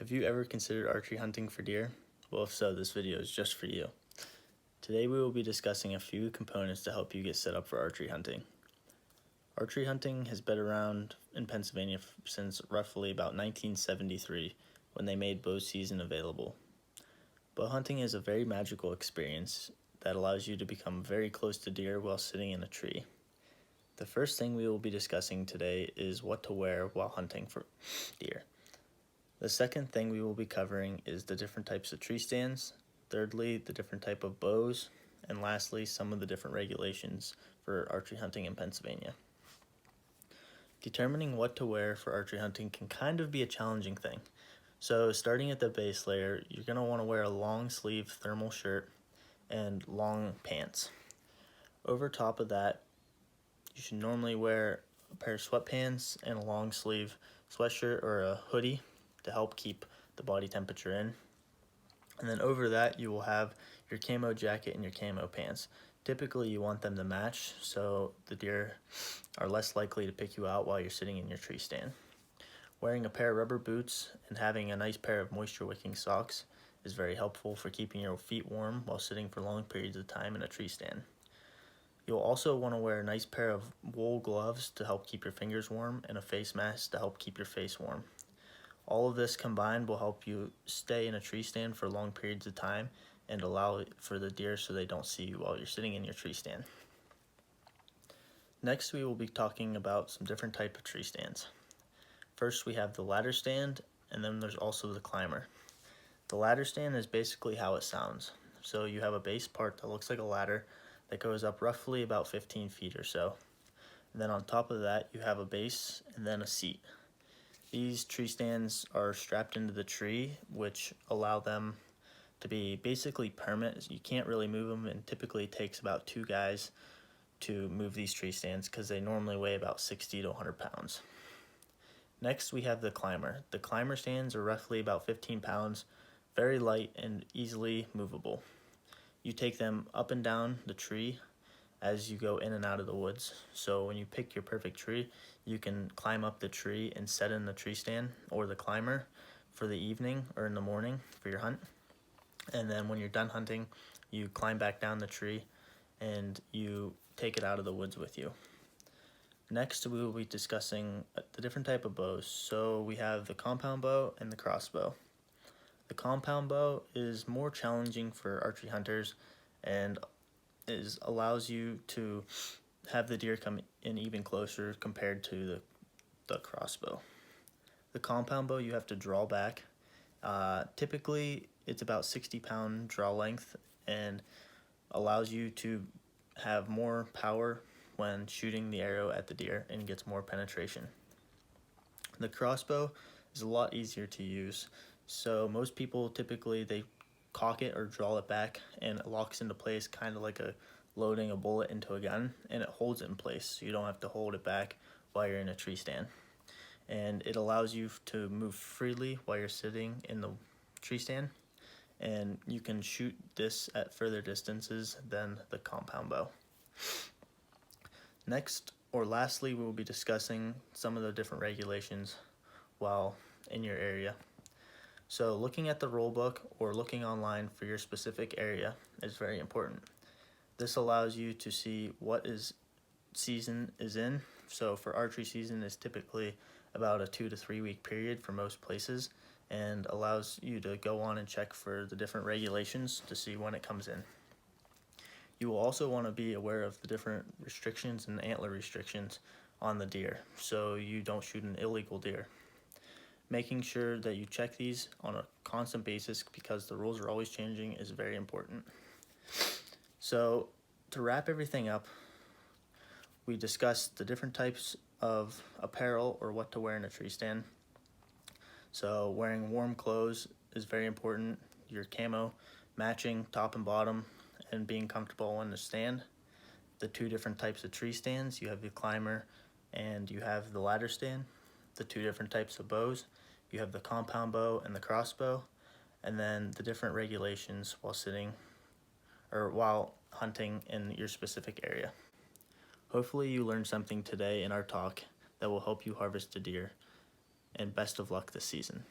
Have you ever considered archery hunting for deer? Well, if so, this video is just for you. Today we will be discussing a few components to help you get set up for archery hunting. Archery hunting has been around in Pennsylvania since roughly about 1973 when they made bow season available. Bow hunting is a very magical experience that allows you to become very close to deer while sitting in a tree. The first thing we will be discussing today is what to wear while hunting for deer. The second thing we will be covering is the different types of tree stands, thirdly, the different type of bows, and lastly, some of the different regulations for archery hunting in Pennsylvania. Determining what to wear for archery hunting can kind of be a challenging thing. So starting at the base layer, you're going to want to wear a long sleeve thermal shirt and long pants. Over top of that, you should normally wear a pair of sweatpants and a long sleeve sweatshirt or a hoodie to help keep the body temperature in. And then over that you will have your camo jacket and your camo pants. Typically you want them to match so the deer are less likely to pick you out while you're sitting in your tree stand. Wearing a pair of rubber boots and having a nice pair of moisture wicking socks is very helpful for keeping your feet warm while sitting for long periods of time in a tree stand. You'll also want to wear a nice pair of wool gloves to help keep your fingers warm and a face mask to help keep your face warm. All of this combined will help you stay in a tree stand for long periods of time and allow for the deer so they don't see you while you're sitting in your tree stand. Next, we will be talking about some different type of tree stands. First, we have the ladder stand, and then there's also the climber. The ladder stand is basically how it sounds. So you have a base part that looks like a ladder that goes up roughly about 15 feet or so. And then on top of that, you have a base and then a seat. These tree stands are strapped into the tree, which allow them to be basically permanent. You can't really move them, and typically it takes about 2 guys to move these tree stands because they normally weigh about 60 to 100 pounds. Next, we have the climber. The climber stands are roughly about 15 pounds, very light and easily movable. You take them up and down the tree as you go in and out of the woods. So when you pick your perfect tree, you can climb up the tree and set in the tree stand or the climber for the evening or in the morning for your hunt. And then when you're done hunting, you climb back down the tree and you take it out of the woods with you. Next, we will be discussing the different type of bows. So we have the compound bow and the crossbow. The compound bow is more challenging for archery hunters and allows you to have the deer come in even closer compared to the crossbow. The compound bow you have to draw back. Typically it's about 60-pound draw length and allows you to have more power when shooting the arrow at the deer and gets more penetration. The crossbow is a lot easier to use, so most people typically they cock it or draw it back and it locks into place kind of like loading a bullet into a gun, and it holds it in place so you don't have to hold it back while you're in a tree stand. And it allows you to move freely while you're sitting in the tree stand, and you can shoot this at further distances than the compound bow. Next, or lastly, we will be discussing some of the different regulations while in your area. So looking at the rule book or looking online for your specific area is very important. This allows you to see what season is in. So for archery season is typically about a 2 to 3 week period for most places, and allows you to go on and check for the different regulations to see when it comes in. You will also want to be aware of the different restrictions and antler restrictions on the deer so you don't shoot an illegal deer. Making sure that you check these on a constant basis because the rules are always changing is very important. So to wrap everything up, we discussed the different types of apparel or what to wear in a tree stand. So wearing warm clothes is very important. Your camo matching top and bottom and being comfortable on the stand. The 2 different types of tree stands, you have the climber and you have the ladder stand. The 2 different types of bows, you have the compound bow and the crossbow, and then the different regulations while hunting in your specific area. Hopefully you learned something today in our talk that will help you harvest a deer, and best of luck this season.